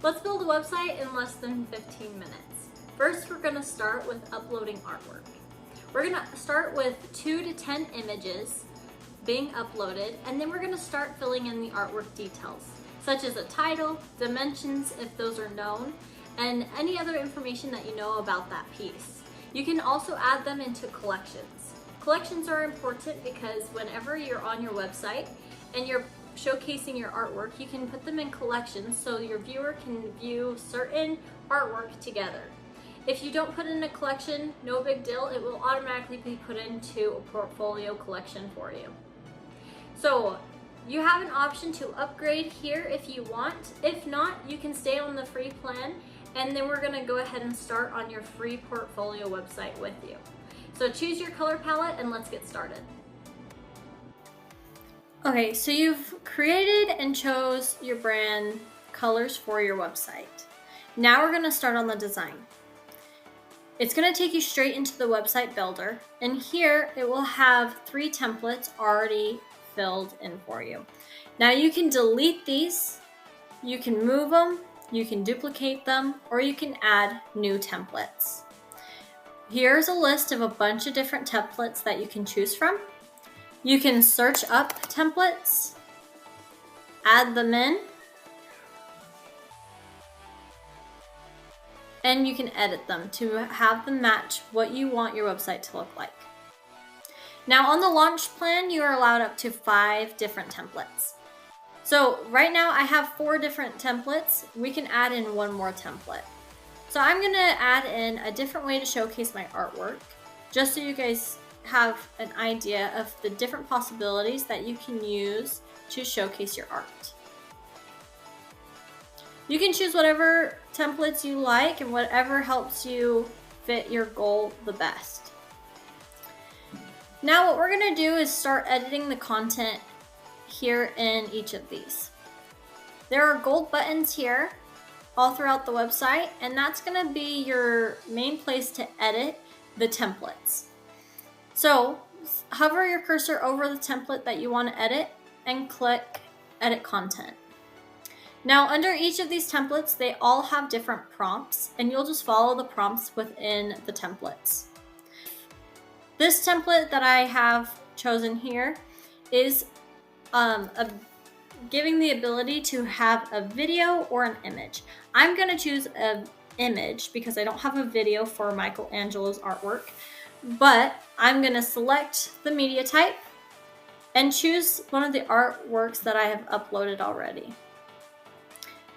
Let's build a website in less than 15 minutes. First, we're gonna start with uploading artwork. We're gonna start with 2 to 10 images being uploaded, and then we're gonna start filling in the artwork details, such as a title, dimensions if those are known, and any other information that you know about that piece. You can also add them into collections. Collections are important because whenever you're on your website and you're showcasing your artwork, you can put them in collections so your viewer can view certain artwork together. If you don't put in a collection, no big deal, it will automatically be put into a portfolio collection for you. So you have an option to upgrade here if you want. If not, you can stay on the free plan, and then we're gonna go ahead and start on your free portfolio website with you. So choose your color palette and let's get started. Okay, so you've created and chose your brand colors for your website. Now we're gonna start on the design. It's gonna take you straight into the website builder, and here it will have 3 templates already filled in for you. Now you can delete these, you can move them, you can duplicate them, or you can add new templates. Here's a list of a bunch of different templates that you can choose from. You can search up templates, add them in, and you can edit them to have them match what you want your website to look like. Now on the launch plan, you are allowed up to 5 different templates. So right now I have 4 different templates. We can add in 1 more template. So I'm gonna add in a different way to showcase my artwork, just so you guys have an idea of the different possibilities that you can use to showcase your art. You can choose whatever templates you like and whatever helps you fit your goal the best. Now what we're gonna do is start editing the content here in each of these. There are gold buttons here all throughout the website, and that's gonna be your main place to edit the templates. So hover your cursor over the template that you want to edit and click Edit Content. Now under each of these templates, they all have different prompts, and you'll just follow the prompts within the templates. This template that I have chosen here is giving the ability to have a video or an image. I'm going to choose an image because I don't have a video for Michelangelo's artwork, but I'm going to select the media type and choose one of the artworks that I have uploaded already.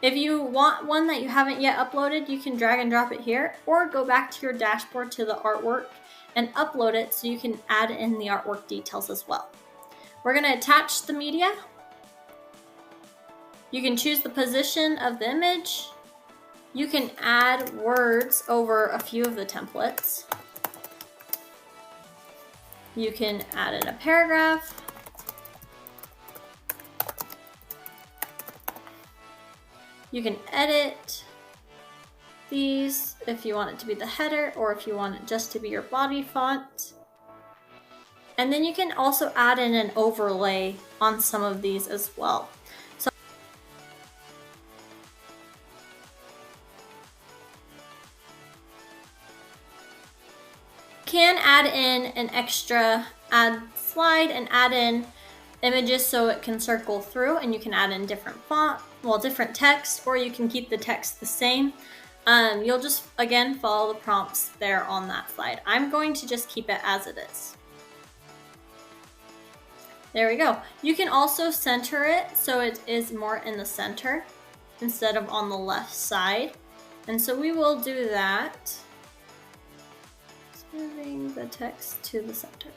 If you want one that you haven't yet uploaded, you can drag and drop it here, or go back to your dashboard to the artwork and upload it so you can add in the artwork details as well. We're going to attach the media. You can choose the position of the image. You can add words over a few of the templates. You can add in a paragraph. You can edit these if you want it to be the header or if you want it just to be your body font. And then you can also add in an overlay on some of these as well. So you can add in an extra add slide and add in images so it can circle through, and you can add in different font, well, different text, or you can keep the text the same. You'll just, again, follow the prompts there on that slide. I'm going to just keep it as it is. There we go. You can also center it so it is more in the center instead of on the left side. And so we will do that. Just moving the text to the center.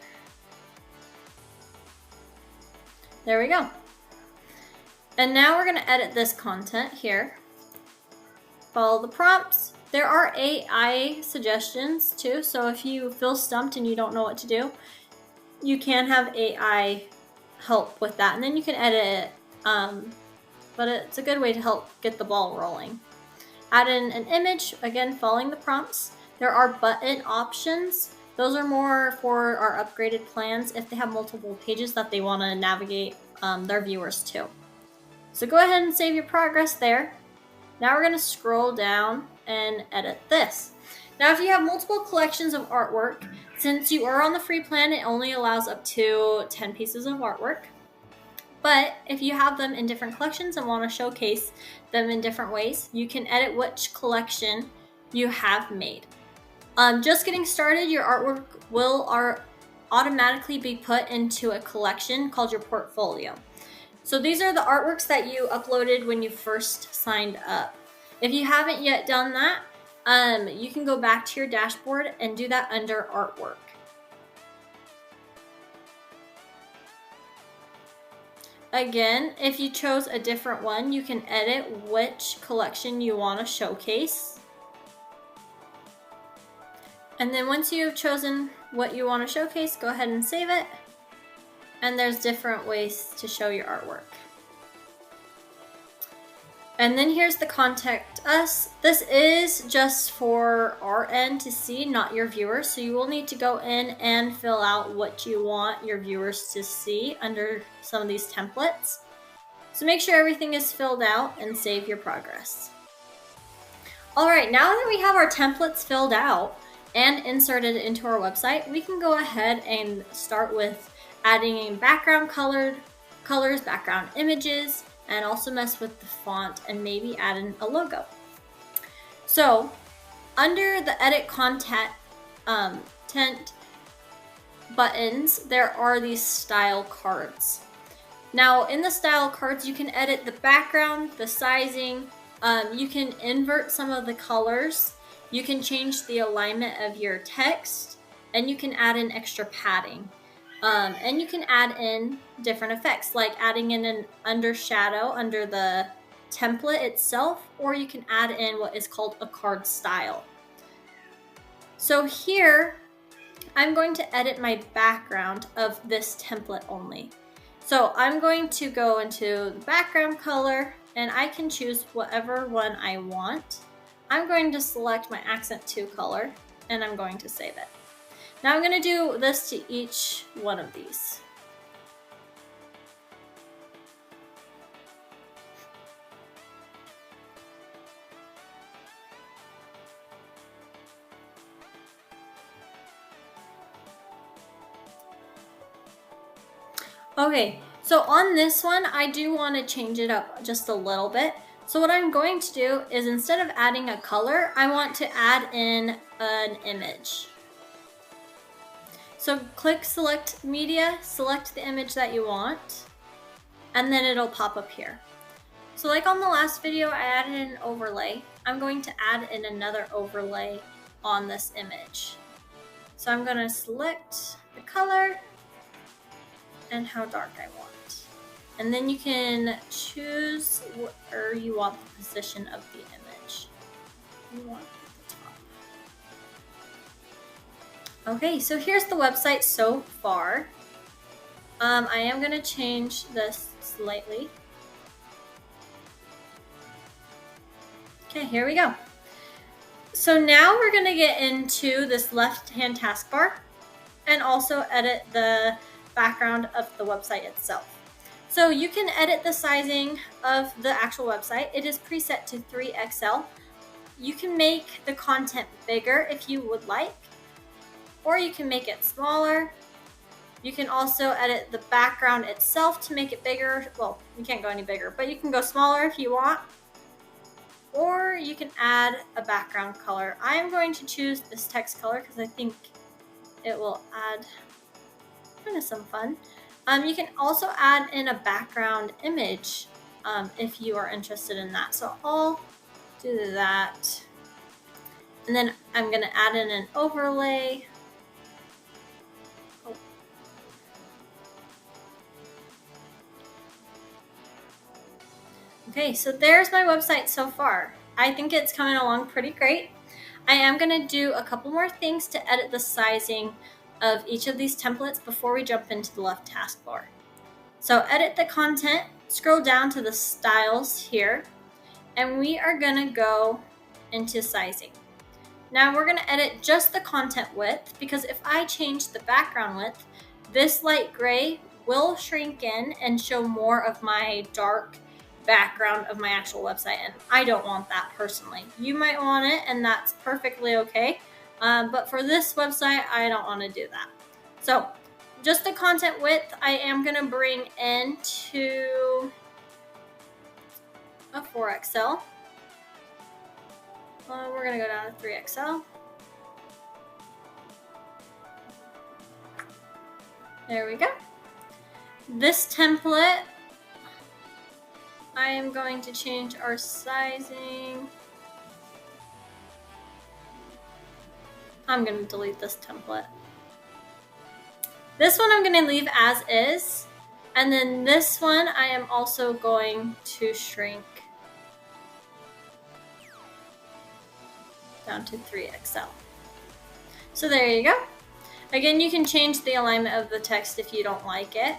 There we go. And now we're going to edit this content here. Follow the prompts. There are AI suggestions too, so if you feel stumped and you don't know what to do, you can have AI help with that, and then you can edit it, but it's a good way to help get the ball rolling. Add in an image, again following the prompts. There are button options. Those are more for our upgraded plans if they have multiple pages that they want to navigate their viewers to. So go ahead and save your progress there. Now we're going to scroll down and edit this. Now, if you have multiple collections of artwork, since you are on the free plan, it only allows up to 10 pieces of artwork. But if you have them in different collections and want to showcase them in different ways, you can edit which collection you have made. Just getting started, your artwork will automatically be put into a collection called your portfolio. So these are the artworks that you uploaded when you first signed up. If you haven't yet done that, you can go back to your dashboard and do that under artwork. Again, if you chose a different one, you can edit which collection you want to showcase. And then once you have chosen what you want to showcase, go ahead and save it. And there's different ways to show your artwork. And then here's the contact us. This is just for our end to see, not your viewers. So you will need to go in and fill out what you want your viewers to see under some of these templates. So make sure everything is filled out and save your progress. All right, now that we have our templates filled out and inserted into our website, we can go ahead and start with adding in background colors, background images, and also mess with the font and maybe add in a logo. So under the edit content buttons, there are these style cards. Now in the style cards, you can edit the background, the sizing, you can invert some of the colors, you can change the alignment of your text, and you can add in extra padding. And you can add in different effects, like adding in an undershadow under the template itself, or you can add in what is called a card style. So here, I'm going to edit my background of this template only. So I'm going to go into the background color, and I can choose whatever one I want. I'm going to select my accent 2 color, and I'm going to save it. Now I'm going to do this to each one of these. Okay, so on this one, I do want to change it up just a little bit. So what I'm going to do is, instead of adding a color, I want to add in an image. So click select media, select the image that you want, and then it'll pop up here. So like on the last video, I added an overlay. I'm going to add in another overlay on this image. So I'm going to select the color and how dark I want. And then you can choose where you want the position of the image. You want Okay, so here's the website so far. I am going to change this slightly. Okay, here we go. So now we're going to get into this left-hand taskbar and also edit the background of the website itself. So you can edit the sizing of the actual website. It is preset to 3XL. You can make the content bigger if you would like, or you can make it smaller. You can also edit the background itself to make it bigger. Well, you can't go any bigger, but you can go smaller if you want. Or you can add a background color. I am going to choose this text color because I think it will add kind of some fun. You can also add in a background image if you are interested in that. So I'll do that. And then I'm going to add in an overlay. Okay, so there's my website so far. I think it's coming along pretty great. I am going to do a couple more things to edit the sizing of each of these templates before we jump into the left taskbar. So edit the content, scroll down to the styles here, and we are going to go into sizing. Now we're going to edit just the content width, because if I change the background width, this light gray will shrink in and show more of my dark background of my actual website, and I don't want that personally. You might want it, and that's perfectly okay. But for this website, I don't want to do that. So just the content width, I am going to bring into a 4XL. We're going to go down to 3XL. There we go. This template, I am going to change our sizing. I'm going to delete this template. This one I'm going to leave as is. And then this one I am also going to shrink down to 3XL. So there you go. Again, you can change the alignment of the text if you don't like it.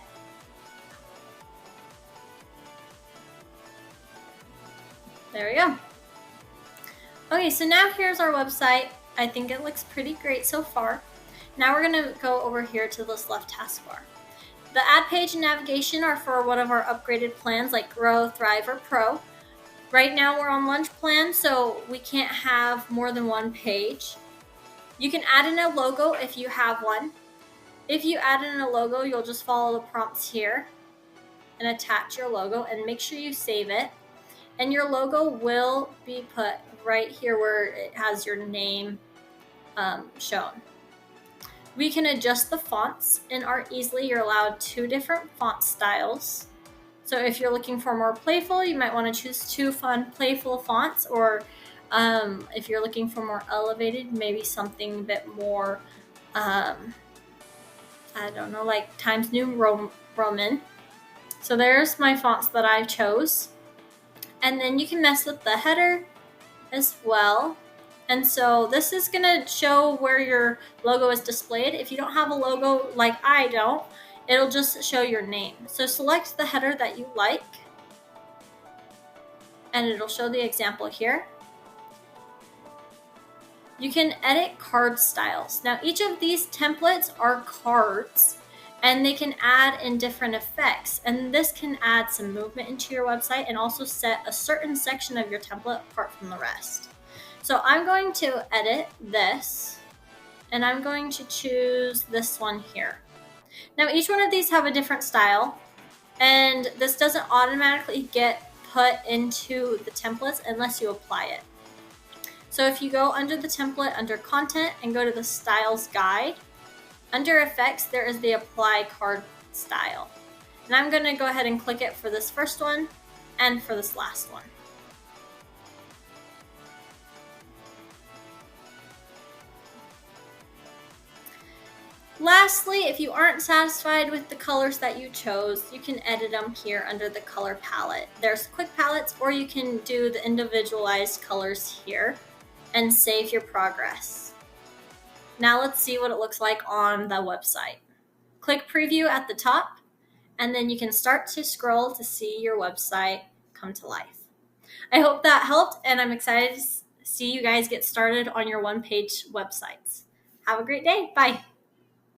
There we go. Okay, so now here's our website. I think it looks pretty great so far. Now we're going to go over here to this left taskbar. The Add Page and Navigation are for one of our upgraded plans like Grow, Thrive, or Pro. Right now we're on Lunch Plan, so we can't have more than one page. You can add in a logo if you have one. If you add in a logo, you'll just follow the prompts here and attach your logo, and make sure you save it. And your logo will be put right here where it has your name shown. We can adjust the fonts in Art Easily. You're allowed 2 different font styles. So if you're looking for more playful, you might want to choose 2 fun, playful fonts, or if you're looking for more elevated, maybe something a bit more, I don't know, like Times New Roman. So there's my fonts that I chose. And then you can mess with the header as well. And so this is going to show where your logo is displayed. If you don't have a logo like I don't, it'll just show your name. So select the header that you like, and it'll show the example here. You can edit card styles. Now each of these templates are cards, and they can add in different effects. And this can add some movement into your website and also set a certain section of your template apart from the rest. So I'm going to edit this, and I'm going to choose this one here. Now each one of these have a different style, and this doesn't automatically get put into the templates unless you apply it. So if you go under the template, under content, and go to the styles guide, under effects, there is the apply card style. And I'm going to go ahead and click it for this first one and for this last one. Lastly, if you aren't satisfied with the colors that you chose, you can edit them here under the color palette. There's quick palettes, or you can do the individualized colors here and save your progress. Now let's see what it looks like on the website. Click preview at the top, and then you can start to scroll to see your website come to life. I hope that helped, and I'm excited to see you guys get started on your one-page websites. Have a great day. Bye.